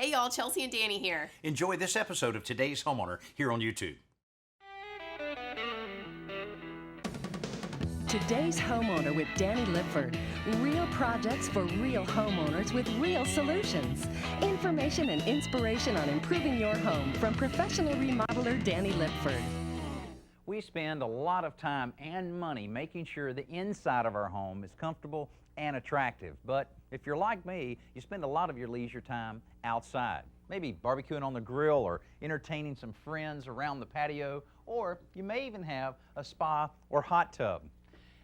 Hey y'all, Chelsea and Danny here. Enjoy this episode of Today's Homeowner here on YouTube. Today's Homeowner with Danny Lipford. Real projects for real homeowners with real solutions. Information and inspiration on improving your home from professional remodeler Danny Lipford. We spend a lot of time and money making sure the inside of our home is comfortable and attractive. But if you're like me, you spend a lot of your leisure time outside. Maybe barbecuing on the grill or entertaining some friends around the patio, or you may even have a spa or hot tub.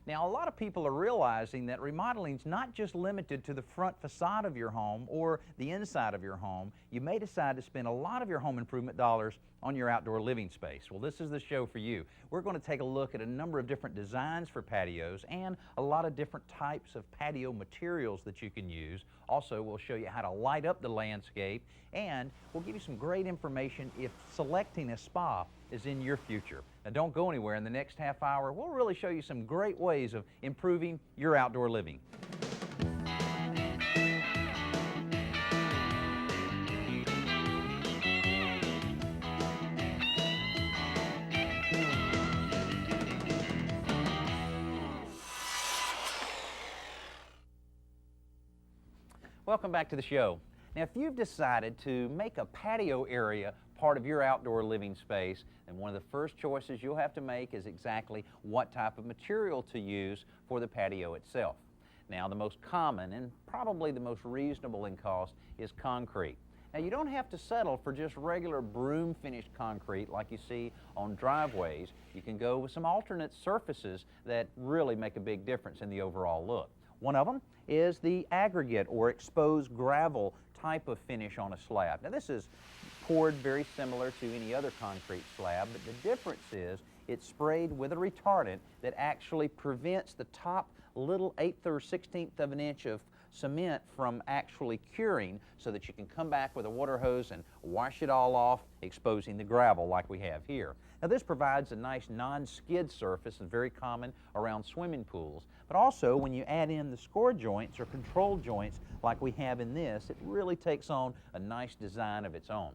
Now, a lot of people are realizing that remodeling is not just limited to the front facade of your home or the inside of your home. You may decide to spend a lot of your home improvement dollars on your outdoor living space. Well, this is the show for you. We're going to take a look at a number of different designs for patios and a lot of different types of patio materials that you can use. Also, we'll show you how to light up the landscape, and we'll give you some great information if selecting a spa is in your future. Now, don't go anywhere. In the next half hour, we'll really show you some great ways of improving your outdoor living. Welcome back to the show. Now, if you've decided to make a patio area part of your outdoor living space, then one of the first choices you'll have to make is exactly what type of material to use for the patio itself. Now, the most common and probably the most reasonable in cost is concrete. Now, you don't have to settle for just regular broom finished concrete like you see on driveways. You can go with some alternate surfaces that really make a big difference in the overall look. One of them is the aggregate or exposed gravel type of finish on a slab. Now, this is poured very similar to any other concrete slab, but the difference is it's sprayed with a retardant that actually prevents the top little 1/8 or 1/16 of an inch of cement from actually curing, so that you can come back with a water hose and wash it all off, exposing the gravel like we have here. Now, this provides a nice non-skid surface and very common around swimming pools. But also, when you add in the score joints or control joints like we have in this, it really takes on a nice design of its own.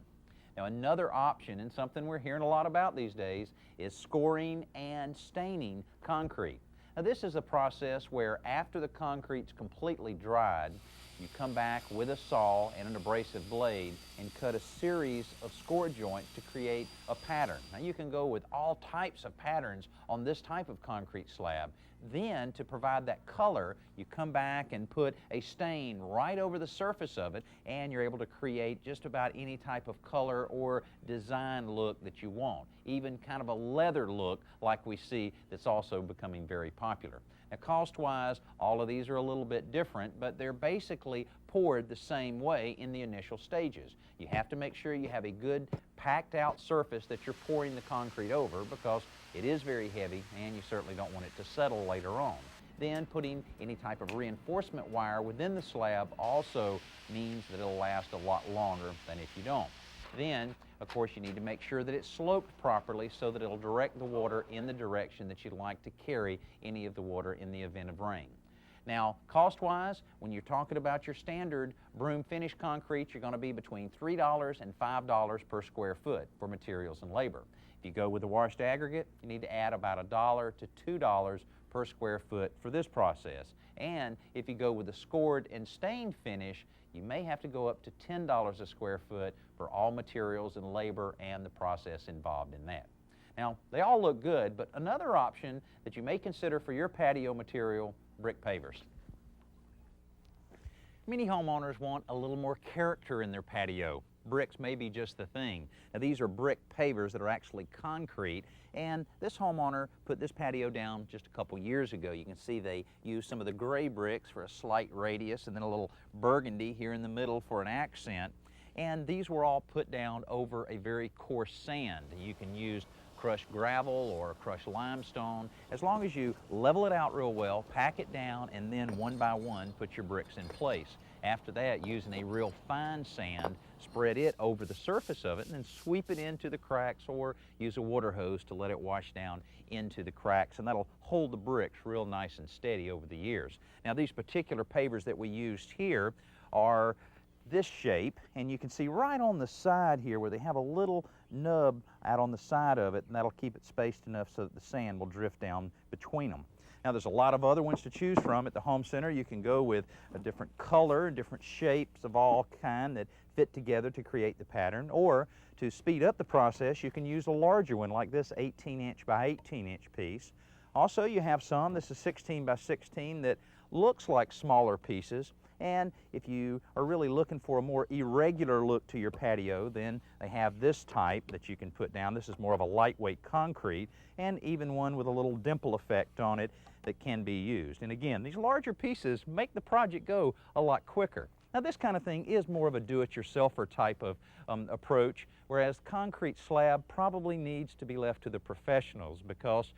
Now, another option, and something we're hearing a lot about these days, is scoring and staining concrete. Now, this is a process where after the concrete's completely dried, you come back with a saw and an abrasive blade and cut a series of score joints to create a pattern. Now, you can go with all types of patterns on this type of concrete slab. Then, to provide that color, you come back and put a stain right over the surface of it, and you're able to create just about any type of color or design look that you want. Even kind of a leather look like we see that's also becoming very popular. Now, cost-wise, all of these are a little bit different, but they're basically poured the same way in the initial stages. You have to make sure you have a good packed out surface that you're pouring the concrete over, because it is very heavy and you certainly don't want it to settle later on. Then putting any type of reinforcement wire within the slab also means that it'll last a lot longer than if you don't. Then, of course, you need to make sure that it's sloped properly so that it'll direct the water in the direction that you'd like to carry any of the water in the event of rain. Now, cost-wise, when you're talking about your standard broom finish concrete, you're going to be between $3 and $5 per square foot for materials and labor. If you go with the washed aggregate, you need to add about $1 to $2 per square foot for this process. And if you go with the scored and stained finish, you may have to go up to $10 a square foot for all materials and labor and the process involved in that. Now, they all look good, but another option that you may consider for your patio material, brick pavers. Many homeowners want a little more character in their patio. Bricks may be just the thing. Now, these are brick pavers that are actually concrete, and this homeowner put this patio down just a couple years ago. You can see they used some of the gray bricks for a slight radius and then a little burgundy here in the middle for an accent. And these were all put down over a very coarse sand. You can use crushed gravel or crushed limestone. As long as you level it out real well, pack it down, and then one by one put your bricks in place. After that, using a real fine sand, spread it over the surface of it and then sweep it into the cracks, or use a water hose to let it wash down into the cracks, and that'll hold the bricks real nice and steady over the years. Now, these particular pavers that we used here are this shape, and you can see right on the side here where they have a little nub out on the side of it, and that'll keep it spaced enough so that the sand will drift down between them. Now there's a lot of other ones to choose from at the home center. You can go with a different color, different shapes of all kind that fit together to create the pattern, or to speed up the process you can use a larger one like this 18-inch by 18-inch piece. Also you have some, this is 16 by 16, that looks like smaller pieces, and if you are really looking for a more irregular look to your patio, then they have this type that you can put down. This is more of a lightweight concrete, and even one with a little dimple effect on it that can be used. And again, these larger pieces make the project go a lot quicker. Now this kind of thing is more of a do-it-yourselfer type of approach, whereas concrete slab probably needs to be left to the professionals, because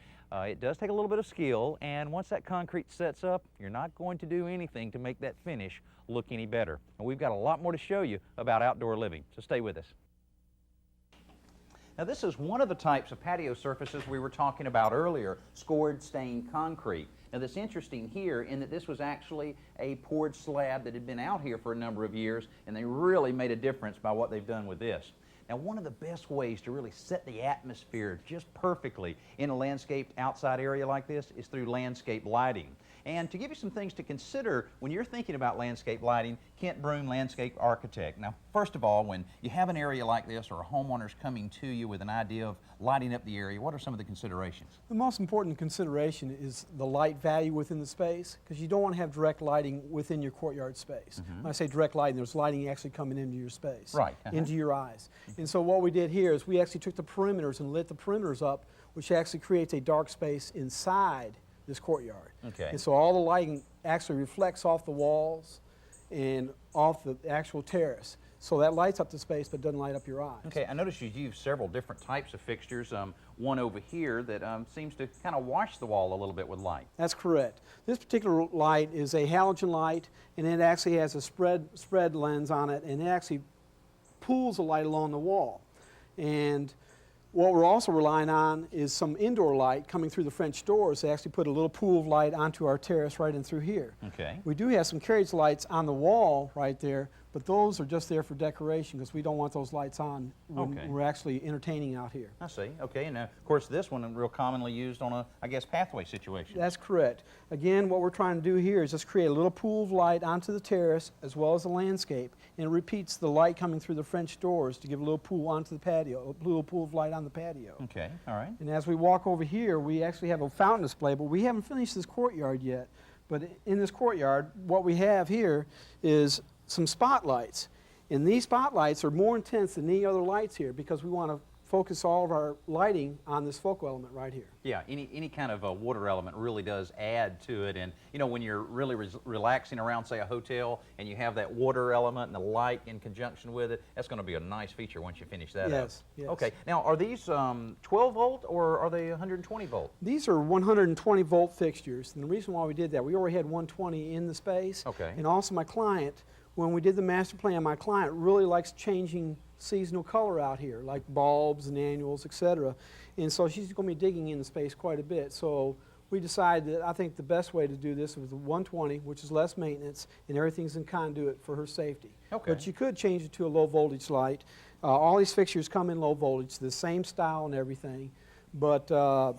it does take a little bit of skill, and once that concrete sets up, you're not going to do anything to make that finish look any better. And we've got a lot more to show you about outdoor living, so stay with us. Now this is one of the types of patio surfaces we were talking about earlier, scored stained concrete. Now that's interesting here in that this was actually a poured slab that had been out here for a number of years, and they really made a difference by what they've done with this. Now one of the best ways to really set the atmosphere just perfectly in a landscaped outside area like this is through landscape lighting. And to give you some things to consider when you're thinking about landscape lighting, Kent Broom, landscape architect. Now, first of all, when you have an area like this or a homeowner's coming to you with an idea of lighting up the area, what are some of the considerations? The most important consideration is the light value within the space, because you don't want to have direct lighting within your courtyard space. When I say direct lighting, there's lighting actually coming into your space, right, into your eyes. And so what we did here is we actually took the perimeters and lit the perimeters up, which actually creates a dark space inside this courtyard. Okay. And so all the lighting actually reflects off the walls and off the actual terrace. So that lights up the space but doesn't light up your eyes. Okay, I noticed you used several different types of fixtures. One over here that seems to kind of wash the wall a little bit with light. That's correct. This particular light is a halogen light, and it actually has a spread lens on it, and it actually pulls the light along the wall. And what we're also relying on is some indoor light coming through the French doors to actually put a little pool of light onto our terrace right in through here. Okay. We do have some carriage lights on the wall right there, but those are just there for decoration because we don't want those lights on when we're actually entertaining out here. I see. Okay, and of course this one is real commonly used on a, I guess, pathway situation. That's correct. Again, what we're trying to do here is just create a little pool of light onto the terrace as well as the landscape, and it repeats the light coming through the French doors to give a little pool onto the patio, a little pool of light on the patio. Okay, all right. And as we walk over here, we actually have a fountain display, but we haven't finished this courtyard yet. But in this courtyard, what we have here is some spotlights. And these spotlights are more intense than any other lights here because we want to focus all of our lighting on this focal element right here. Yeah, any kind of a water element really does add to it. And you know, when you're really relaxing around, say, a hotel, and you have that water element and the light in conjunction with it, that's going to be a nice feature once you finish that up. Yes. Okay, now are these 12 volt or are they 120 volt? These are 120 volt fixtures. And the reason why we did that, we already had 120 in the space. Okay. And also my client, when we did the master plan, my client really likes changing seasonal color out here, like bulbs and annuals, etc. And so she's going to be digging in the space quite a bit. So we decided that I think the best way to do this was the 120, which is less maintenance, and everything's in conduit for her safety. Okay. But you could change it to a low voltage light. All these fixtures come in low voltage, the same style and everything. But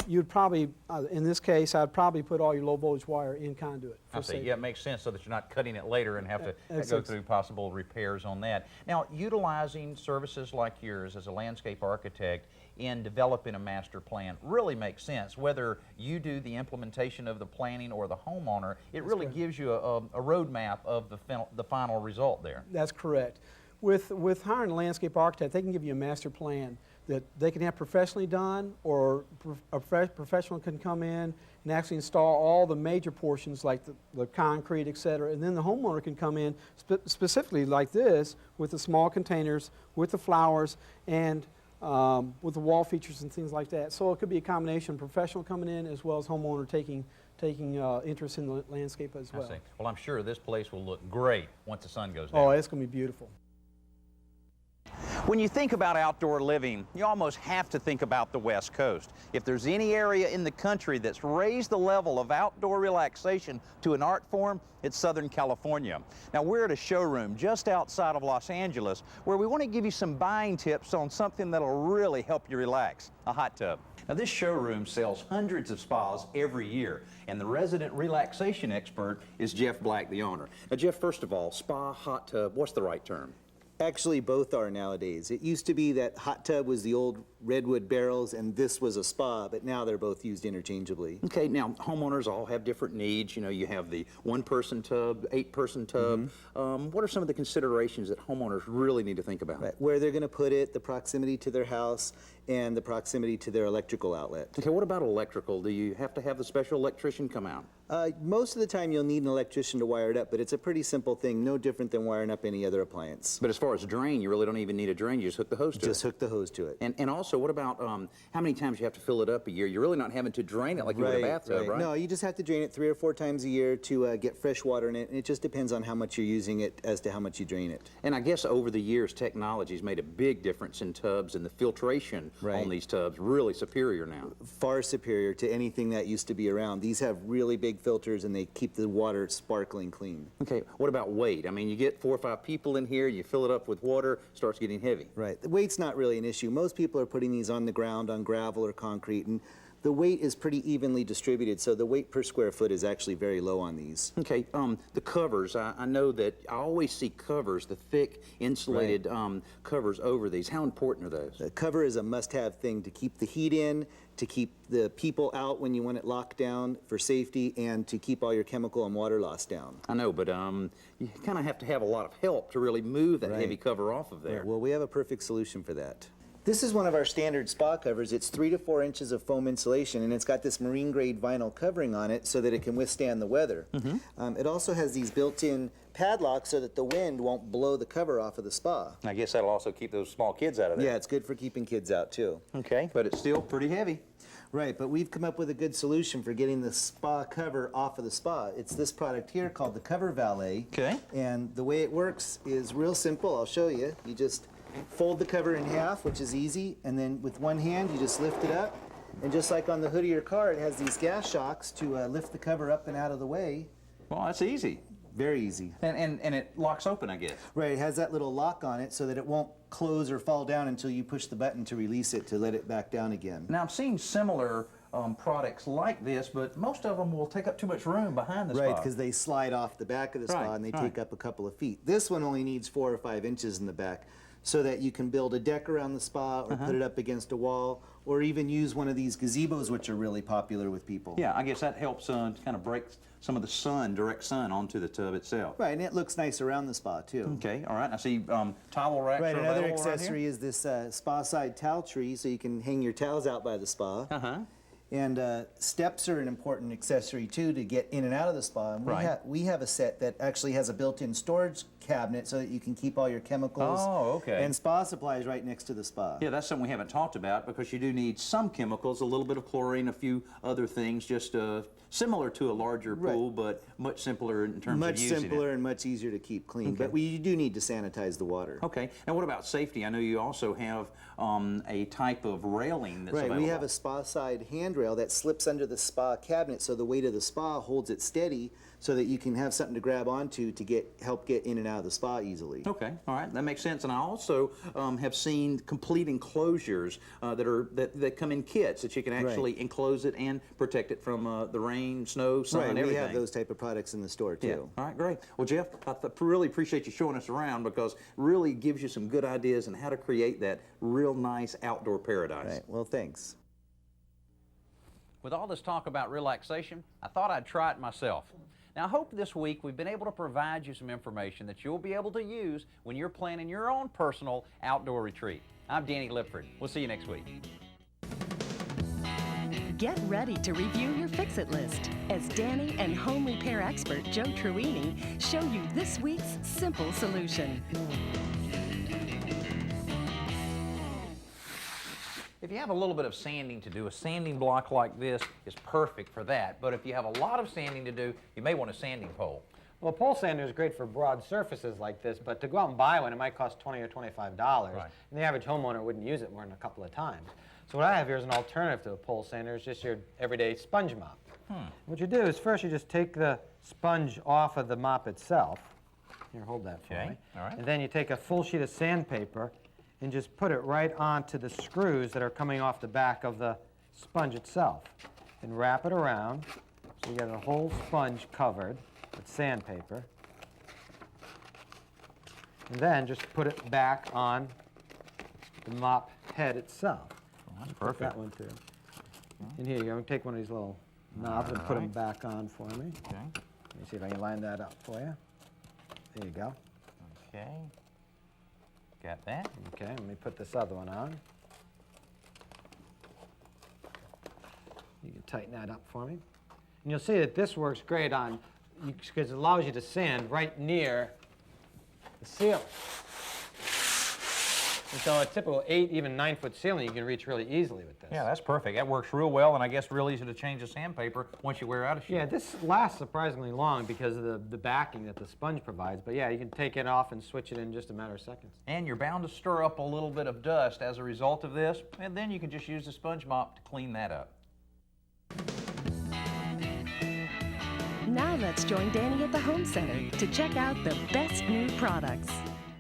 you'd probably, in this case, I'd probably put all your low voltage wire in conduit for safety. Yeah, it makes sense so that you're not cutting it later and have to go through possible repairs on that. Now, utilizing services like yours as a landscape architect in developing a master plan really makes sense. Whether you do the implementation of the planning or the homeowner, it really gives you a roadmap of the final result there. That's correct. With hiring a landscape architect, they can give you a master plan that they can have professionally done, or a professional can come in and actually install all the major portions like the concrete, etc. And then the homeowner can come in specifically like this with the small containers, with the flowers, and with the wall features and things like that. So it could be a combination of professional coming in as well as homeowner taking interest in the landscape as well. I see. Well, I'm sure this place will look great once the sun goes down. Oh, it's going to be beautiful. When you think about outdoor living, you almost have to think about the West Coast. If there's any area in the country that's raised the level of outdoor relaxation to an art form, it's Southern California. Now, we're at a showroom just outside of Los Angeles where we want to give you some buying tips on something that'll really help you relax, a hot tub. Now, this showroom sells hundreds of spas every year, and the resident relaxation expert is Jeff Black, the owner. Now, Jeff, first of all, spa, hot tub, what's the right term? Actually, both are nowadays. It used to be that hot tub was the old redwood barrels and this was a spa, but now they're both used interchangeably. Okay, now homeowners all have different needs. You know, you have the one-person tub, eight-person tub. What are some of the considerations that homeowners really need to think about? Right. Where they're going to put it, the proximity to their house, and the proximity to their electrical outlet. Okay, what about electrical? Do you have to have the special electrician come out? Most of the time you'll need an electrician to wire it up, but it's a pretty simple thing, no different than wiring up any other appliance. But as far as drain, you really don't even need a drain. You just hook the hose to it. Just hook the hose to it. And also, what about how many times you have to fill it up a year? You're really not having to drain it like you would a bathtub, right? No, you just have to drain it 3 or 4 times a year to get fresh water in it, and it just depends on how much you're using it as to how much you drain it. And I guess over the years, technology's made a big difference in tubs, and the filtration on these tubs really superior now. Far superior to anything that used to be around. These have really big filters, and they keep the water sparkling clean. Okay, what about weight? I mean, you get 4 or 5 people in here, you fill it up with water, it starts getting heavy. Right. The weight's not really an issue. Most people are putting these on the ground, on gravel or concrete, and the weight is pretty evenly distributed, so the weight per square foot is actually very low on these. Okay, the covers, I know that I always see covers, the thick insulated covers over these. How important are those? The cover is a must-have thing to keep the heat in, to keep the people out when you want it locked down for safety, and to keep all your chemical and water loss down. I know, but you kind of have to have a lot of help to really move that heavy cover off of there. Right. Well, we have a perfect solution for that. This is one of our standard spa covers. It's 3 to 4 inches of foam insulation, and it's got this marine grade vinyl covering on it so that it can withstand the weather. It also has these built-in padlocks so that the wind won't blow the cover off of the spa. I guess that'll also keep those small kids out of there. Yeah, it's good for keeping kids out too. Okay, but it's still pretty heavy. Right, but we've come up with a good solution for getting the spa cover off of the spa. It's this product here called the Cover Valet. Okay. And the way it works is real simple. I'll show you. You just fold the cover in half, which is easy, and then with one hand you just lift it up, and just like on the hood of your car, it has these gas shocks to lift the cover up and out of the way. Well, that's easy. Very easy. And it locks open, I guess. Right, it has that little lock on it so that it won't close or fall down until you push the button to release it to let it back down again. Now, I've seen similar products like this, but most of them will take up too much room behind the spa. Right, because they slide off the back of the spa and they take up a couple of feet. This one only needs 4 or 5 inches in the back, so that you can build a deck around the spa or put it up against a wall, or even use one of these gazebos, which are really popular with people. Yeah, I guess that helps kind of break some of the sun, direct sun, onto the tub itself. Right, and it looks nice around the spa too. Okay, all right. I see towel racks Right, are another available accessory is this spa side towel tree, so you can hang your towels out by the spa. And steps are an important accessory too to get in and out of the spa. And we have a set that actually has a built-in storage cabinet so that you can keep all your chemicals and spa supplies right next to the spa. Yeah, that's something we haven't talked about, because you do need some chemicals, a little bit of chlorine, a few other things, just similar to a larger pool, but much simpler in terms of using it. Much simpler and much easier to keep clean, but we do need to sanitize the water. Okay, now what about safety? I know you also have a type of railing that's available. We have a spa side handrail that slips under the spa cabinet, so the weight of the spa holds it steady so that you can have something to grab onto to help get in and out of the spa easily. Okay, all right, that makes sense. And I also have seen complete enclosures that come in kits that you can actually enclose it and protect it from the rain, snow, sun, everything. We have those type of products in the store too. Yeah. All right, great. Well, Jeff, I really appreciate you showing us around, because it really gives you some good ideas on how to create that real nice outdoor paradise. Right, well, thanks. With all this talk about relaxation, I thought I'd try it myself. Now, I hope this week we've been able to provide you some information that you'll be able to use when you're planning your own personal outdoor retreat. I'm Danny Lipford. We'll see you next week. Get ready to review your fix-it list as Danny and home repair expert Joe Truini show you this week's simple solution. If you have a little bit of sanding to do, a sanding block like this is perfect for that. But if you have a lot of sanding to do, you may want a sanding pole. Well, a pole sander is great for broad surfaces like this, but to go out and buy one, it might cost $20 or $25. Right. And the average homeowner wouldn't use it more than a couple of times. So what I have here is an alternative to a pole sander. It's just your everyday sponge mop. What you do is first you just take the sponge off of the mop itself. Here, hold that for me. All right. And then you take a full sheet of sandpaper and just put it right onto the screws that are coming off the back of the sponge itself. And wrap it around so you get the whole sponge covered with sandpaper. And then just put it back on the mop head itself. That's Put perfect. that one too. And here you go. I'm gonna take one of these little knobs and put them back on for me. Okay. Let me see if I can line that up for you. There you go. Okay. Got that. Okay, let me put this other one on. You can tighten that up for me. And you'll see that this works great on, because it allows you to sand right near the ceiling. And so a typical 8, even 9-foot ceiling you can reach really easily with this. Yeah, that's perfect. That works real well, and I guess real easy to change the sandpaper once you wear out a sheet. Yeah, this lasts surprisingly long because of the backing that the sponge provides. But yeah, you can take it off and switch it in just a matter of seconds. And you're bound to stir up a little bit of dust as a result of this, and then you can just use the sponge mop to clean that up. Now let's join Danny at the Home Center to check out the best new products.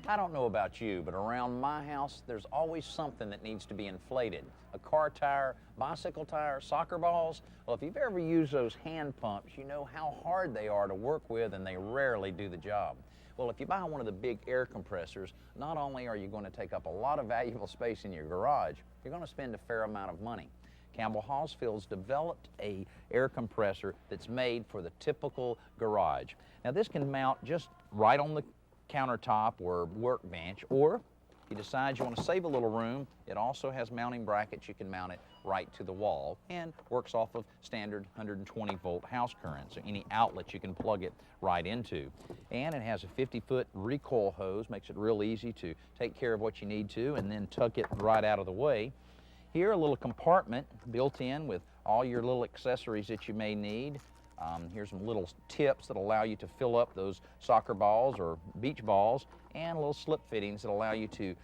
I don't know about you, but around my house, there's always something that needs to be inflated. A car tire, bicycle tire, soccer balls. Well, if you've ever used those hand pumps, you know how hard they are to work with, and they rarely do the job. Well, if you buy one of the big air compressors, not only are you going to take up a lot of valuable space in your garage, you're going to spend a fair amount of money. Campbell Hausfield's developed a air compressor that's made for the typical garage. Now, this can mount just right on the countertop or workbench, or if you decide you want to save a little room, it also has mounting brackets. You can mount it right to the wall and works off of standard 120-volt house current, so any outlet you can plug it right into. And it has a 50-foot recoil hose, makes it real easy to take care of what you need to and then tuck it right out of the way. Here, a little compartment built in with all your little accessories that you may need. Here's some little tips that allow you to fill up those soccer balls or beach balls, and little slip fittings that allow you to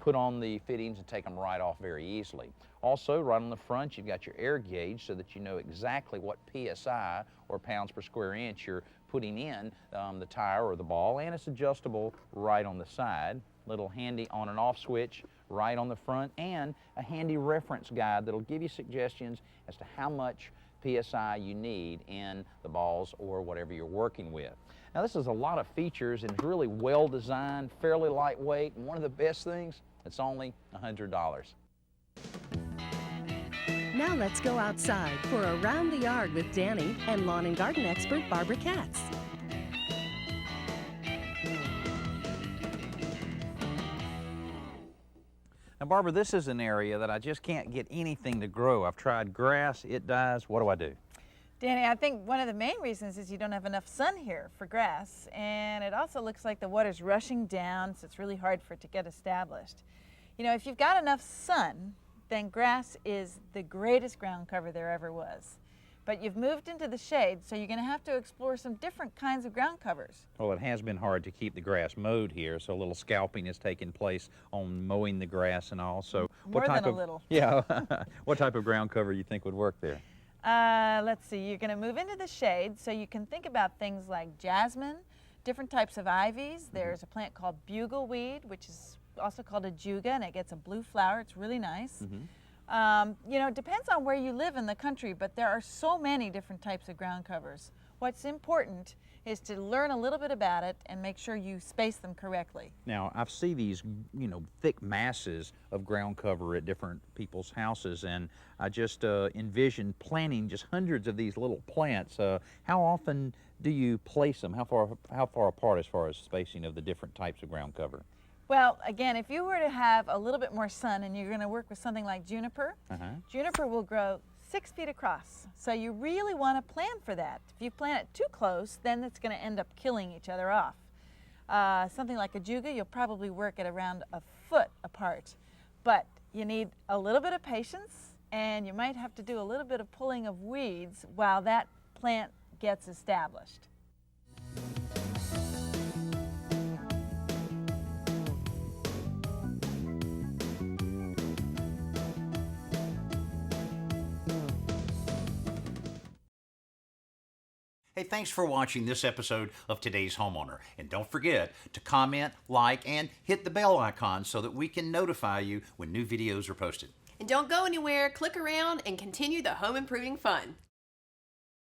put on the fittings and take them right off very easily. Also, right on the front, you've got your air gauge so that you know exactly what PSI, or pounds per square inch, you're putting in the tire or the ball, and it's adjustable right on the side. Little handy on and off switch right on the front, and a handy reference guide that'll give you suggestions as to how much PSI you need in the balls or whatever you're working with. Now, this is a lot of features and it's really well designed, fairly lightweight, and one of the best things, it's only $100. Now let's go outside for Around the Yard with Danny and lawn and garden expert Barbara Katz. Now, Barbara, this is an area that I just can't get anything to grow. I've tried grass, it dies. What do I do? Danny, I think one of the main reasons is you don't have enough sun here for grass, and it also looks like the water's rushing down, so it's really hard for it to get established. You know, if you've got enough sun, then grass is the greatest ground cover there ever was. But you've moved into the shade, so you're going to have to explore some different kinds of ground covers. Well, it has been hard to keep the grass mowed here, so a little scalping has taken place on mowing the grass and all. So More than a little. Yeah. What type of ground cover you think would work there? Let's see, you're going to move into the shade, so you can think about things like jasmine, different types of ivies. There's a plant called bugleweed, which is also called a juga, and it gets a blue flower. It's really nice. You know, it depends on where you live in the country, but there are so many different types of ground covers. What's important is to learn a little bit about it and make sure you space them correctly. Now, I see these, you know, thick masses of ground cover at different people's houses, and I just envision planting just hundreds of these little plants. How often do you place them? How far apart as far as spacing of the different types of ground cover? Well, again, if you were to have a little bit more sun and you're going to work with something like juniper, juniper will grow 6 feet across. So you really want to plan for that. If you plant it too close, then it's going to end up killing each other off. Something like a juga, you'll probably work at around a foot apart. But you need a little bit of patience, and you might have to do a little bit of pulling of weeds while that plant gets established. Hey, thanks for watching this episode of Today's Homeowner. And don't forget to comment, like, and hit the bell icon so that we can notify you when new videos are posted. And don't go anywhere, click around and continue the home improving fun.